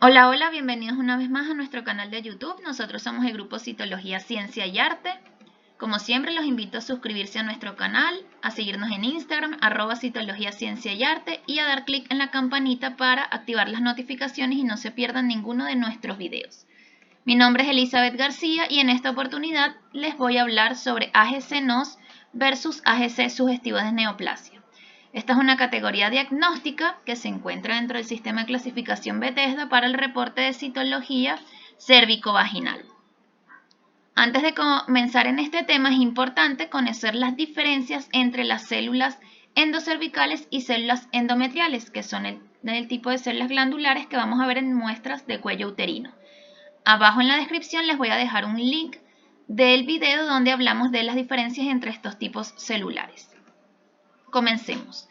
Hola, hola, bienvenidos una vez más a nuestro canal de YouTube. Nosotros somos el grupo Citología, Ciencia y Arte. Como siempre, los invito a suscribirse a nuestro canal, a seguirnos en Instagram, @Citología, Ciencia y Arte, y a dar clic en la campanita para activar las notificaciones y no se pierdan ninguno de nuestros videos. Mi nombre es Elizabeth García y en esta oportunidad les voy a hablar sobre AGC-NOS versus AGC sugestivo de neoplasia. Esta es una categoría diagnóstica que se encuentra dentro del sistema de clasificación Bethesda para el reporte de citología cérvico-vaginal. Antes de comenzar en este tema es importante conocer las diferencias entre las células endocervicales y células endometriales, que son el tipo de células glandulares que vamos a ver en muestras de cuello uterino. Abajo en la descripción les voy a dejar un link del video donde hablamos de las diferencias entre estos tipos celulares. Comencemos.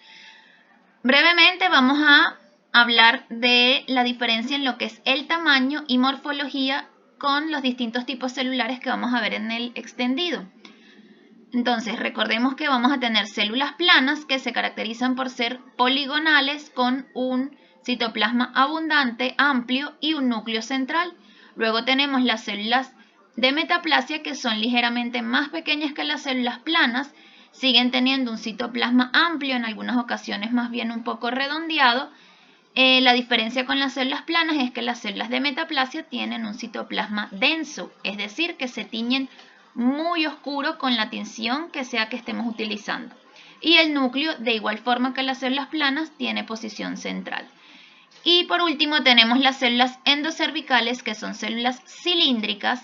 Brevemente vamos a hablar de la diferencia en lo que es el tamaño y morfología con los distintos tipos celulares que vamos a ver en el extendido. Entonces, recordemos que vamos a tener células planas que se caracterizan por ser poligonales con un citoplasma abundante, amplio y un núcleo central. Luego tenemos las células de metaplasia que son ligeramente más pequeñas que las células planas, siguen teniendo un citoplasma amplio, en algunas ocasiones más bien un poco redondeado. La diferencia con las células planas es que las células de metaplasia tienen un citoplasma denso, es decir, que se tiñen muy oscuro con la tinción que sea que estemos utilizando. Y el núcleo, de igual forma que las células planas, tiene posición central. Y por último tenemos las células endocervicales, que son células cilíndricas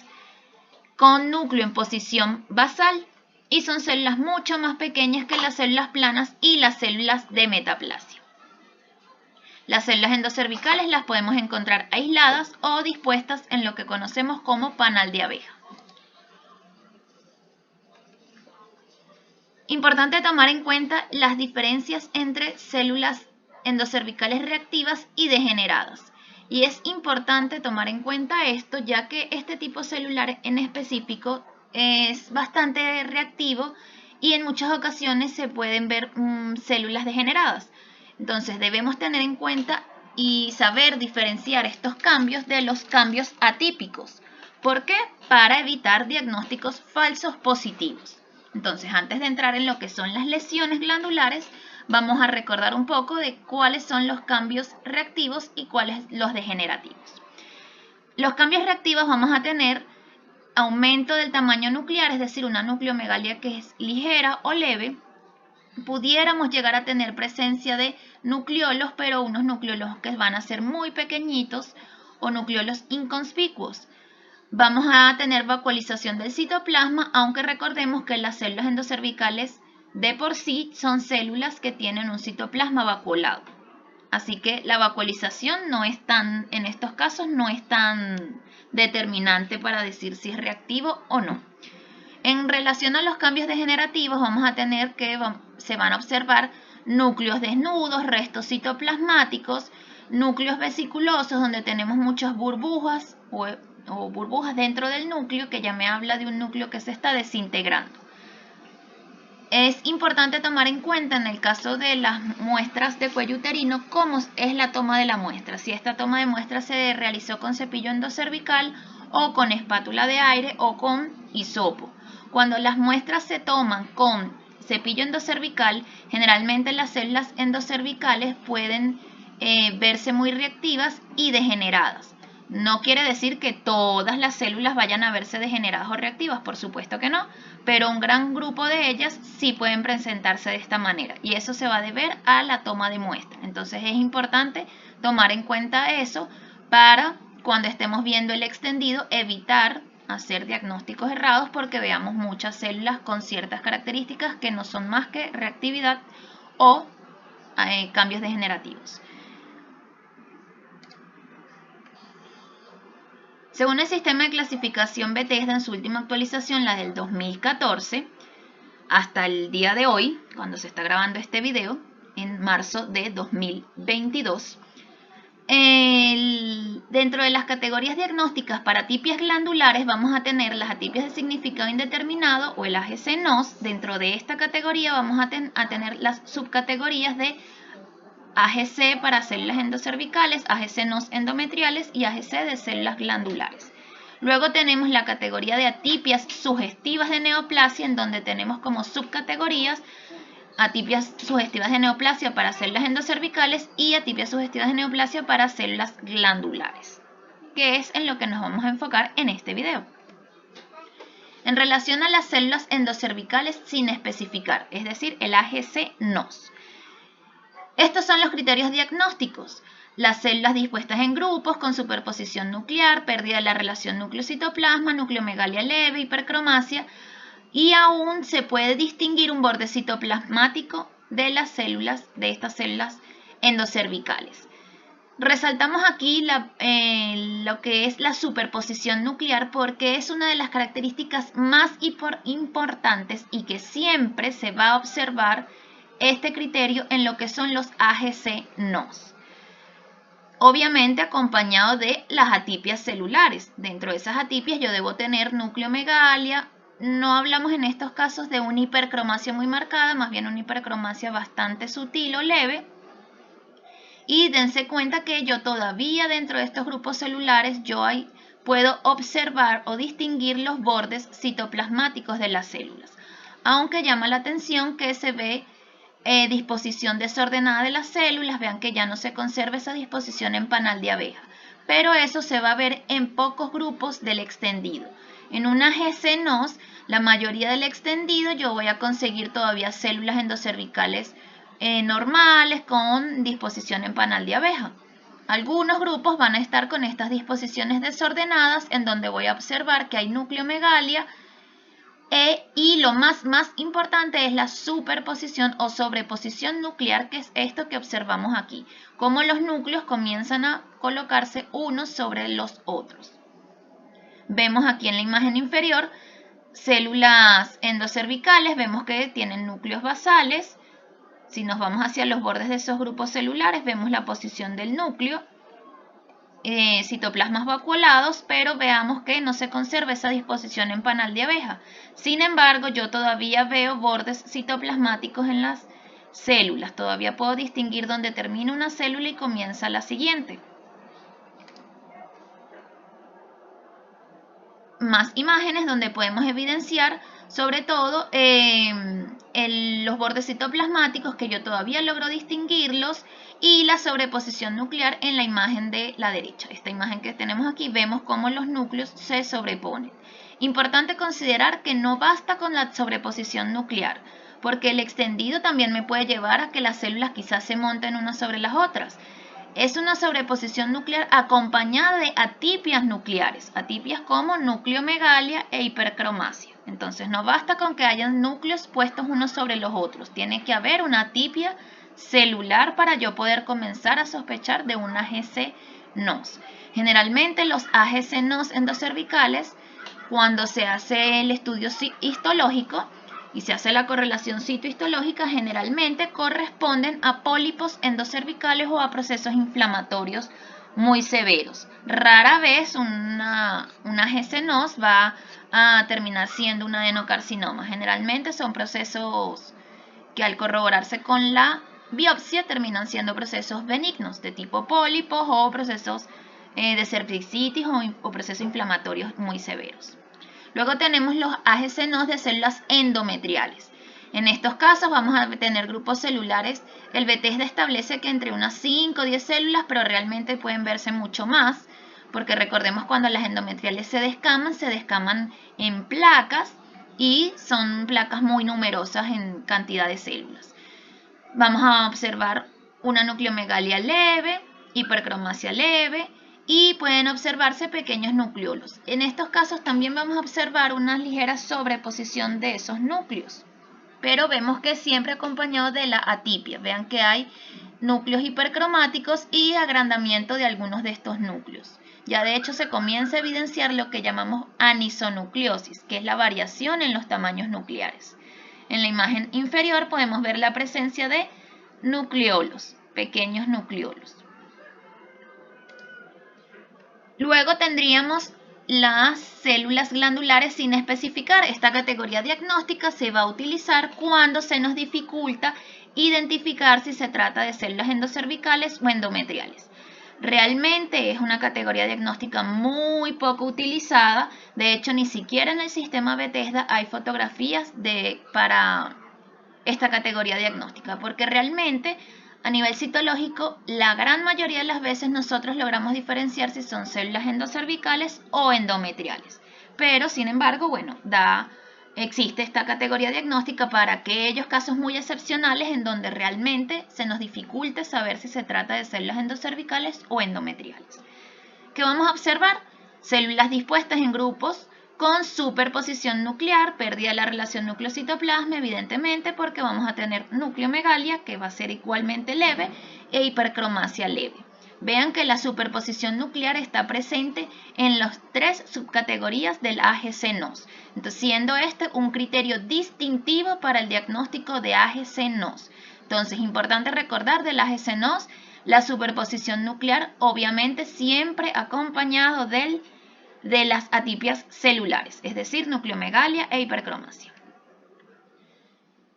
con núcleo en posición basal y son células mucho más pequeñas que las células planas y las células de metaplasia. Las células endocervicales las podemos encontrar aisladas o dispuestas en lo que conocemos como panal de abeja. Importante tomar en cuenta las diferencias entre células endocervicales reactivas y degeneradas. Y es importante tomar en cuenta esto, ya que este tipo celular en específico es bastante reactivo y en muchas ocasiones se pueden ver células degeneradas. Entonces debemos tener en cuenta y saber diferenciar estos cambios de los cambios atípicos. ¿Por qué? Para evitar diagnósticos falsos positivos. Entonces, antes de entrar en lo que son las lesiones glandulares, vamos a recordar un poco de cuáles son los cambios reactivos y cuáles los degenerativos. Los cambios reactivos vamos a tener aumento del tamaño nuclear, es decir, una nucleomegalia que es ligera o leve. Pudiéramos llegar a tener presencia de nucleolos, pero unos nucleolos que van a ser muy pequeñitos o nucleolos inconspicuos. Vamos a tener vacuolización del citoplasma, aunque recordemos que las células endocervicales de por sí son células que tienen un citoplasma vacuolado. Así que la vacuolización en estos casos no es tan determinante para decir si es reactivo o no. En relación a los cambios degenerativos, vamos a tener que se van a observar núcleos desnudos, restos citoplasmáticos, núcleos vesiculosos donde tenemos muchas burbujas o burbujas dentro del núcleo, que ya me habla de un núcleo que se está desintegrando. Es importante tomar en cuenta en el caso de las muestras de cuello uterino cómo es la toma de la muestra, si esta toma de muestra se realizó con cepillo endocervical o con espátula de aire o con hisopo. Cuando las muestras se toman con cepillo endocervical, generalmente las células endocervicales pueden verse muy reactivas y degeneradas. No quiere decir que todas las células vayan a verse degeneradas o reactivas, por supuesto que no, pero un gran grupo de ellas sí pueden presentarse de esta manera y eso se va a deber a la toma de muestra. Entonces es importante tomar en cuenta eso para cuando estemos viendo el extendido evitar hacer diagnósticos errados porque veamos muchas células con ciertas características que no son más que reactividad o cambios degenerativos. Según el sistema de clasificación Bethesda en su última actualización, la del 2014, hasta el día de hoy, cuando se está grabando este video, en marzo de 2022, dentro de las categorías diagnósticas para atipias glandulares vamos a tener las atipias de significado indeterminado o el AGC-NOS. Dentro de esta categoría vamos a tener las subcategorías de AGC para células endocervicales, AGC NOS endometriales y AGC de células glandulares. Luego tenemos la categoría de atipias sugestivas de neoplasia, en donde tenemos como subcategorías atipias sugestivas de neoplasia para células endocervicales y atipias sugestivas de neoplasia para células glandulares, que es en lo que nos vamos a enfocar en este video. En relación a las células endocervicales sin especificar, es decir, el AGC NOS. Estos son los criterios diagnósticos. Las células dispuestas en grupos con superposición nuclear, pérdida de la relación núcleo-citoplasma, nucleomegalia leve, hipercromacia, y aún se puede distinguir un borde citoplasmático de las células, de estas células endocervicales. Resaltamos aquí lo que es la superposición nuclear porque es una de las características más importantes y que siempre se va a observar este criterio en lo que son los AGC NOS. Obviamente acompañado de las atipias celulares. Dentro de esas atipias yo debo tener nucleomegalia. No hablamos en estos casos de una hipercromacia muy marcada, más bien una hipercromacia bastante sutil o leve. Y dense cuenta que yo todavía dentro de estos grupos celulares yo puedo observar o distinguir los bordes citoplasmáticos de las células. Aunque llama la atención que se ve disposición desordenada de las células, vean que ya no se conserva esa disposición en panal de abeja, pero eso se va a ver en pocos grupos del extendido. En una AGC NOS, la mayoría del extendido yo voy a conseguir todavía células endocervicales normales con disposición en panal de abeja. Algunos grupos van a estar con estas disposiciones desordenadas en donde voy a observar que hay nucleomegalia, y lo más importante es la superposición o sobreposición nuclear, que es esto que observamos aquí, cómo los núcleos comienzan a colocarse unos sobre los otros. Vemos aquí en la imagen inferior células endocervicales, vemos que tienen núcleos basales. Si nos vamos hacia los bordes de esos grupos celulares, vemos la posición del núcleo, citoplasmas vacuolados, pero veamos que no se conserva esa disposición en panal de abeja. Sin embargo, yo todavía veo bordes citoplasmáticos en las células. Todavía puedo distinguir dónde termina una célula y comienza la siguiente. Más imágenes donde podemos evidenciar sobre todo los bordes citoplasmáticos, que yo todavía logro distinguirlos, y la sobreposición nuclear en la imagen de la derecha. Esta imagen que tenemos aquí, vemos cómo los núcleos se sobreponen. Importante considerar que no basta con la sobreposición nuclear, porque el extendido también me puede llevar a que las células quizás se monten unas sobre las otras. Es una sobreposición nuclear acompañada de atipias nucleares, atipias como nucleomegalia e hipercromacia. Entonces no basta con que hayan núcleos puestos unos sobre los otros, tiene que haber una atipia celular para yo poder comenzar a sospechar de un AGC NOS. Generalmente los AGC NOS endocervicales, cuando se hace el estudio histológico y se hace la correlación citohistológica, generalmente corresponden a pólipos endocervicales o a procesos inflamatorios muy severos. Rara vez una AGC NOS va a terminar siendo un adenocarcinoma. Generalmente son procesos que al corroborarse con la biopsia terminan siendo procesos benignos de tipo pólipos o procesos de cervicitis o procesos inflamatorios muy severos. Luego tenemos los AGC NOS de células endometriales. En estos casos vamos a tener grupos celulares. El Bethesda establece que entre unas 5 o 10 células, pero realmente pueden verse mucho más, porque recordemos cuando las endometriales se descaman en placas y son placas muy numerosas en cantidad de células. Vamos a observar una nucleomegalia leve, hipercromacia leve, y pueden observarse pequeños nucleolos. En estos casos también vamos a observar una ligera sobreposición de esos núcleos, pero vemos que siempre acompañado de la atipia. Vean que hay núcleos hipercromáticos y agrandamiento de algunos de estos núcleos. Ya de hecho se comienza a evidenciar lo que llamamos anisonucleosis, que es la variación en los tamaños nucleares. En la imagen inferior podemos ver la presencia de nucleolos, pequeños nucleolos. Luego tendríamos las células glandulares sin especificar. Esta categoría diagnóstica se va a utilizar cuando se nos dificulta identificar si se trata de células endocervicales o endometriales. Realmente es una categoría diagnóstica muy poco utilizada. De hecho, ni siquiera en el sistema Bethesda hay fotografías para esta categoría diagnóstica, porque realmente a nivel citológico la gran mayoría de las veces nosotros logramos diferenciar si son células endocervicales o endometriales. Pero, sin embargo, bueno, existe esta categoría diagnóstica para aquellos casos muy excepcionales en donde realmente se nos dificulte saber si se trata de células endocervicales o endometriales. ¿Qué vamos a observar? Células dispuestas en grupos con superposición nuclear, pérdida de la relación núcleo-citoplasma, evidentemente porque vamos a tener nucleomegalia, que va a ser igualmente leve, e hipercromasia leve. Vean que la superposición nuclear está presente en las 3 subcategorías del AGC-NOS. Entonces, siendo este un criterio distintivo para el diagnóstico de AGC-NOS. Entonces, importante recordar del AGC-NOS, la superposición nuclear, obviamente siempre acompañado de las atipias celulares, es decir, nucleomegalia e hipercromasia.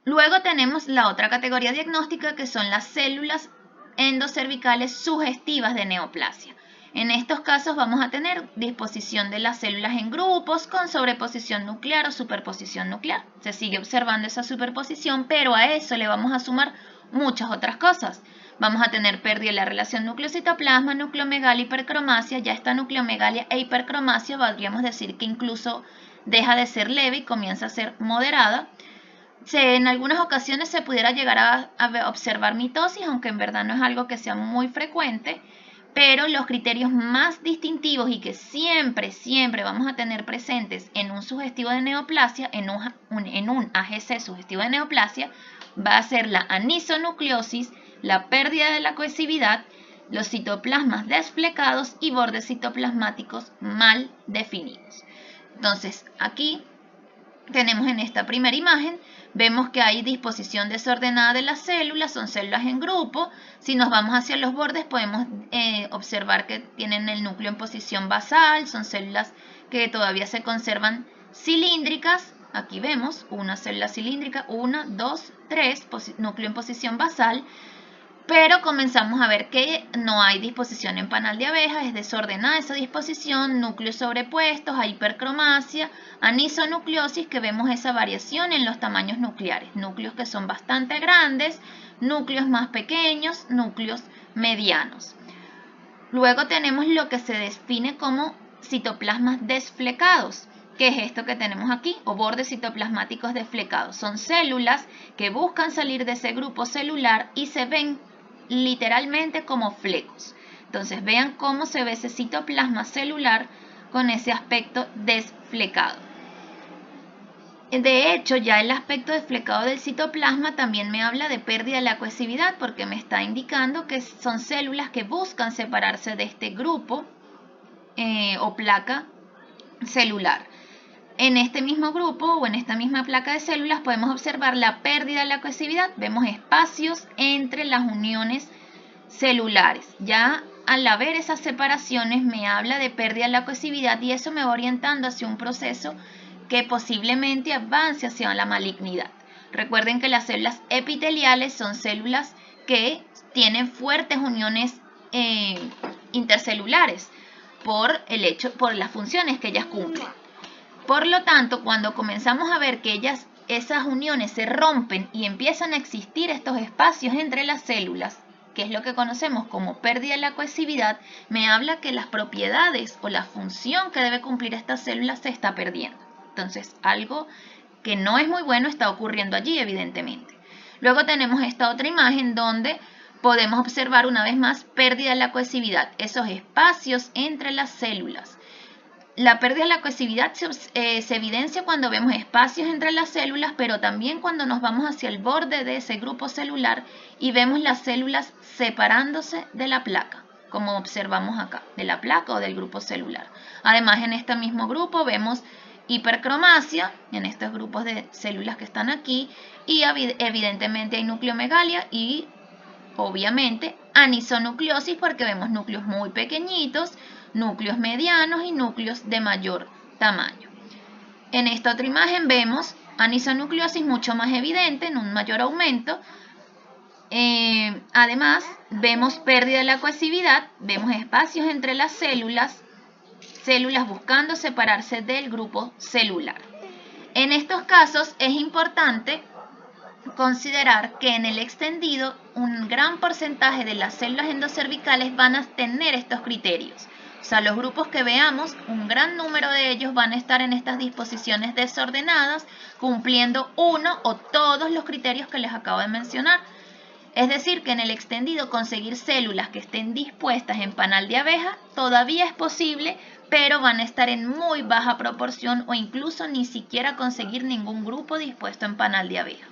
Luego tenemos la otra categoría diagnóstica, que son las células endocervicales sugestivas de neoplasia. En estos casos vamos a tener disposición de las células en grupos con sobreposición nuclear o superposición nuclear. Se sigue observando esa superposición, pero a eso le vamos a sumar muchas otras cosas. Vamos a tener pérdida de la relación núcleo-citoplasma, nucleomegalia, hipercromasia. Ya esta nucleomegalia e hipercromasia podríamos decir que incluso deja de ser leve y comienza a ser moderada. En algunas ocasiones se pudiera llegar a observar mitosis, aunque en verdad no es algo que sea muy frecuente, pero los criterios más distintivos y que siempre vamos a tener presentes en un sugestivo de neoplasia, en un AGC sugestivo de neoplasia, va a ser la anisonucleosis, la pérdida de la cohesividad, los citoplasmas desflecados y bordes citoplasmáticos mal definidos. Entonces, aquí tenemos en esta primera imagen, vemos que hay disposición desordenada de las células, son células en grupo. Si nos vamos hacia los bordes podemos observar que tienen el núcleo en posición basal, son células que todavía se conservan cilíndricas. Aquí vemos una célula cilíndrica, 1, 2, 3, núcleo en posición basal. Pero comenzamos a ver que no hay disposición en panal de abeja, es desordenada esa disposición, núcleos sobrepuestos, hay hipercromasia, anisonucleosis, que vemos esa variación en los tamaños nucleares, núcleos que son bastante grandes, núcleos más pequeños, núcleos medianos. Luego tenemos lo que se define como citoplasmas desflecados. ¿Qué es esto que tenemos aquí? O bordes citoplasmáticos desflecados. Son células que buscan salir de ese grupo celular y se ven literalmente como flecos. Entonces vean cómo se ve ese citoplasma celular con ese aspecto desflecado. De hecho, ya el aspecto desflecado del citoplasma también me habla de pérdida de la cohesividad, porque me está indicando que son células que buscan separarse de este grupo o placa celular. En este mismo grupo o en esta misma placa de células podemos observar la pérdida de la cohesividad. Vemos espacios entre las uniones celulares. Ya al haber esas separaciones me habla de pérdida de la cohesividad y eso me va orientando hacia un proceso que posiblemente avance hacia la malignidad. Recuerden que las células epiteliales son células que tienen fuertes uniones intercelulares por las funciones que ellas cumplen. Por lo tanto, cuando comenzamos a ver que esas uniones se rompen y empiezan a existir estos espacios entre las células, que es lo que conocemos como pérdida de la cohesividad, me habla que las propiedades o la función que debe cumplir esta célula se está perdiendo. Entonces, algo que no es muy bueno está ocurriendo allí, evidentemente. Luego tenemos esta otra imagen donde podemos observar una vez más pérdida de la cohesividad, esos espacios entre las células. La pérdida de la cohesividad se evidencia cuando vemos espacios entre las células, pero también cuando nos vamos hacia el borde de ese grupo celular y vemos las células separándose de la placa, como observamos acá, de la placa o del grupo celular. Además, en este mismo grupo vemos hipercromasia, en estos grupos de células que están aquí, y evidentemente hay nucleomegalia y obviamente anisonucleosis, porque vemos núcleos muy pequeñitos, núcleos medianos y núcleos de mayor tamaño. En esta otra imagen vemos anisonucleosis mucho más evidente, en un mayor aumento, Además, vemos pérdida de la cohesividad, vemos espacios entre las células buscando separarse del grupo celular. En estos casos es importante considerar que en el extendido un gran porcentaje de las células endocervicales van a tener estos criterios. O sea, los grupos que veamos, un gran número de ellos van a estar en estas disposiciones desordenadas, cumpliendo uno o todos los criterios que les acabo de mencionar. Es decir, que en el extendido conseguir células que estén dispuestas en panal de abeja todavía es posible, pero van a estar en muy baja proporción o incluso ni siquiera conseguir ningún grupo dispuesto en panal de abeja.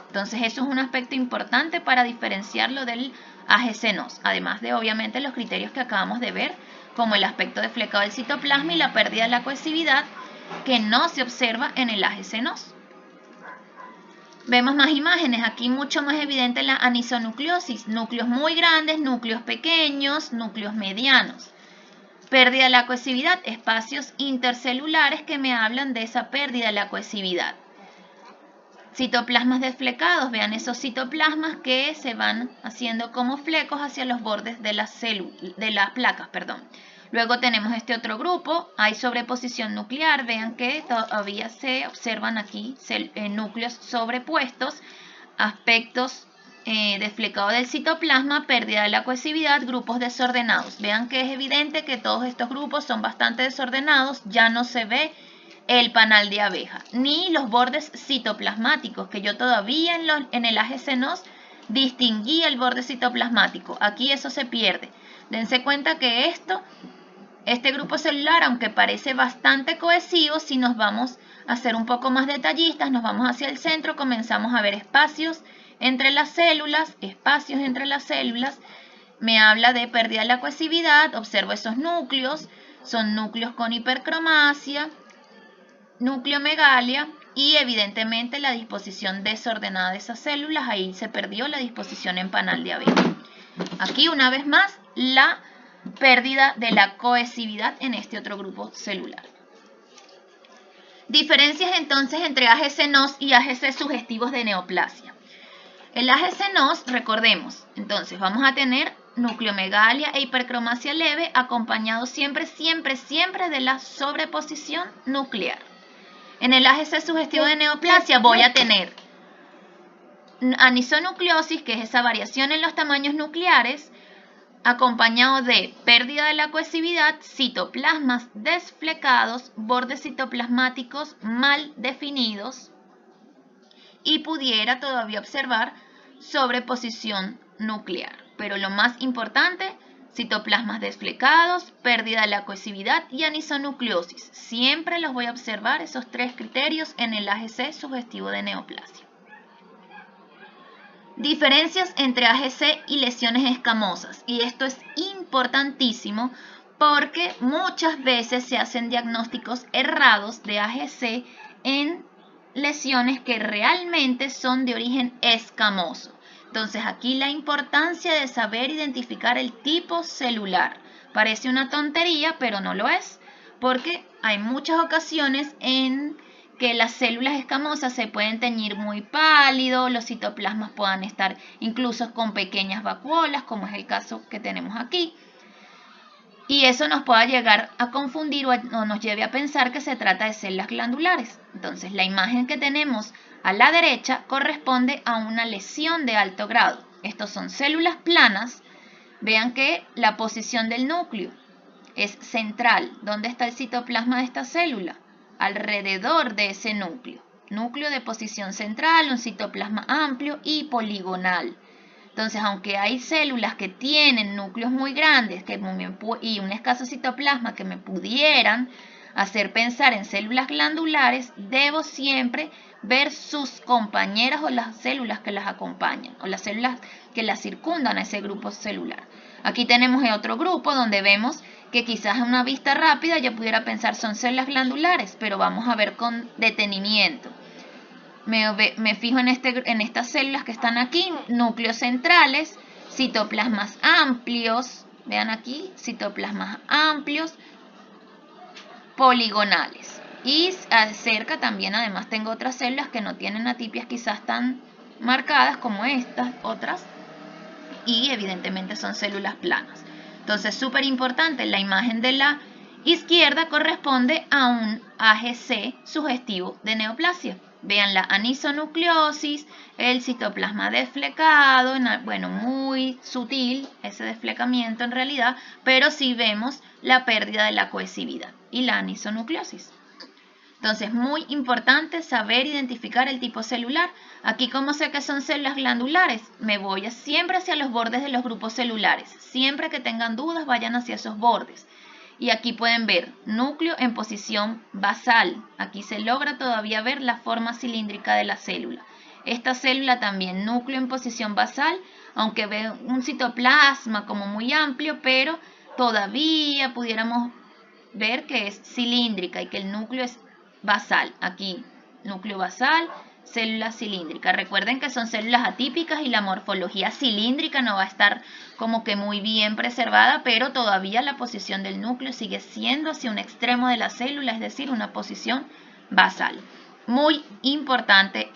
Entonces eso es un aspecto importante para diferenciarlo del AGC-NOS, además de obviamente los criterios que acabamos de ver, como el aspecto de flecado del citoplasma y la pérdida de la cohesividad, que no se observa en el AGC-NOS. Vemos más imágenes, aquí mucho más evidente la anisonucleosis, núcleos muy grandes, núcleos pequeños, núcleos medianos. Pérdida de la cohesividad, espacios intercelulares que me hablan de esa pérdida de la cohesividad. Citoplasmas desflecados, vean esos citoplasmas que se van haciendo como flecos hacia los bordes de las placas. Luego tenemos este otro grupo, hay sobreposición nuclear, vean que todavía se observan aquí núcleos sobrepuestos, aspectos desflecado del citoplasma, pérdida de la cohesividad, grupos desordenados. Vean que es evidente que todos estos grupos son bastante desordenados, ya no se ve el panal de abeja, ni los bordes citoplasmáticos, que yo todavía en el AGC-NOS distinguí el borde citoplasmático. Aquí eso se pierde. Dense cuenta que este grupo celular, aunque parece bastante cohesivo, si nos vamos a ser un poco más detallistas, nos vamos hacia el centro, comenzamos a ver espacios entre las células, me habla de pérdida de la cohesividad, observo esos núcleos, son núcleos con hipercromasia, nucleomegalia y evidentemente la disposición desordenada de esas células, ahí se perdió la disposición en panal de abeja. Aquí una vez más la pérdida de la cohesividad en este otro grupo celular. Diferencias entonces entre AGC-NOS y AGC sugestivos de neoplasia. El AGC-NOS, recordemos, entonces vamos a tener nucleomegalia e hipercromasia leve acompañado siempre de la sobreposición nuclear. En el AGC sugestivo de neoplasia voy a tener anisonucleosis, que es esa variación en los tamaños nucleares, acompañado de pérdida de la cohesividad, citoplasmas desflecados, bordes citoplasmáticos mal definidos y pudiera todavía observar sobreposición nuclear. Pero lo más importante, citoplasmas desflecados, pérdida de la cohesividad y anisonucleosis. Siempre los voy a observar esos tres criterios en el AGC sugestivo de neoplasia. Diferencias entre AGC y lesiones escamosas. Y esto es importantísimo porque muchas veces se hacen diagnósticos errados de AGC en lesiones que realmente son de origen escamoso. Entonces aquí la importancia de saber identificar el tipo celular. Parece una tontería, pero no lo es, porque hay muchas ocasiones en que las células escamosas se pueden teñir muy pálido, los citoplasmas puedan estar incluso con pequeñas vacuolas, como es el caso que tenemos aquí. Y eso nos pueda llegar a confundir o nos lleve a pensar que se trata de células glandulares. Entonces la imagen que tenemos a la derecha corresponde a una lesión de alto grado. Estos son células planas. Vean que la posición del núcleo es central. ¿Dónde está el citoplasma de esta célula? Alrededor de ese núcleo. Núcleo de posición central, un citoplasma amplio y poligonal. Entonces, aunque hay células que tienen núcleos muy grandes y un escaso citoplasma que me pudieran hacer pensar en células glandulares, debo siempre ver sus compañeras o las células que las acompañan o las células que las circundan a ese grupo celular. Aquí tenemos otro grupo donde vemos que quizás a una vista rápida yo pudiera pensar son células glandulares, pero vamos a ver con detenimiento. Me fijo en estas células que están aquí, núcleos centrales, citoplasmas amplios, vean aquí, citoplasmas amplios, poligonales. Y cerca también además tengo otras células que no tienen atipias quizás tan marcadas como estas, otras, y evidentemente son células planas. Entonces, súper importante, la imagen de la izquierda corresponde a un AGC sugestivo de neoplasia. Vean la anisonucleosis, el citoplasma desflecado, bueno, muy sutil ese desflecamiento en realidad, pero sí vemos la pérdida de la cohesividad y la anisonucleosis. Entonces, muy importante saber identificar el tipo celular. Aquí, ¿cómo sé que son células glandulares? Me voy siempre hacia los bordes de los grupos celulares. Siempre que tengan dudas, vayan hacia esos bordes. Y aquí pueden ver núcleo en posición basal. Aquí se logra todavía ver la forma cilíndrica de la célula. Esta célula también, núcleo en posición basal, aunque ve un citoplasma como muy amplio, pero todavía pudiéramos ver que es cilíndrica y que el núcleo es basal. Aquí, núcleo basal, célula cilíndrica. Recuerden que son células atípicas y la morfología cilíndrica no va a estar como que muy bien preservada, pero todavía la posición del núcleo sigue siendo hacia un extremo de la célula, es decir, una posición basal. Muy importante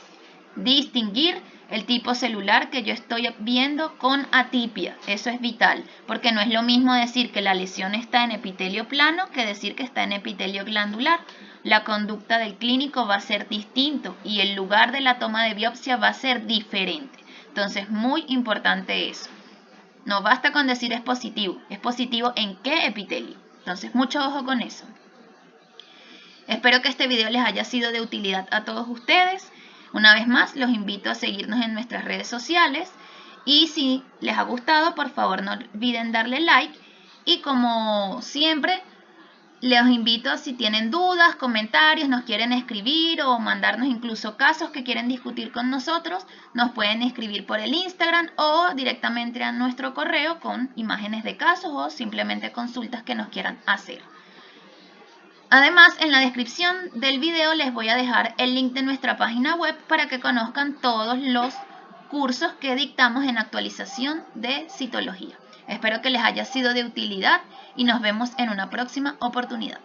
distinguir el tipo celular que yo estoy viendo con atipia. Eso es vital, porque no es lo mismo decir que la lesión está en epitelio plano que decir que está en epitelio glandular. La conducta del clínico va a ser distinto y el lugar de la toma de biopsia va a ser diferente. Entonces, muy importante eso. No basta con decir es positivo en qué epitelio. Entonces, mucho ojo con eso. Espero que este video les haya sido de utilidad a todos ustedes. Una vez más, los invito a seguirnos en nuestras redes sociales y si les ha gustado, por favor no olviden darle like y como siempre, les invito a si tienen dudas, comentarios, nos quieren escribir o mandarnos incluso casos que quieren discutir con nosotros, nos pueden escribir por el Instagram o directamente a nuestro correo con imágenes de casos o simplemente consultas que nos quieran hacer. Además, en la descripción del video les voy a dejar el link de nuestra página web para que conozcan todos los cursos que dictamos en actualización de citología. Espero que les haya sido de utilidad y nos vemos en una próxima oportunidad.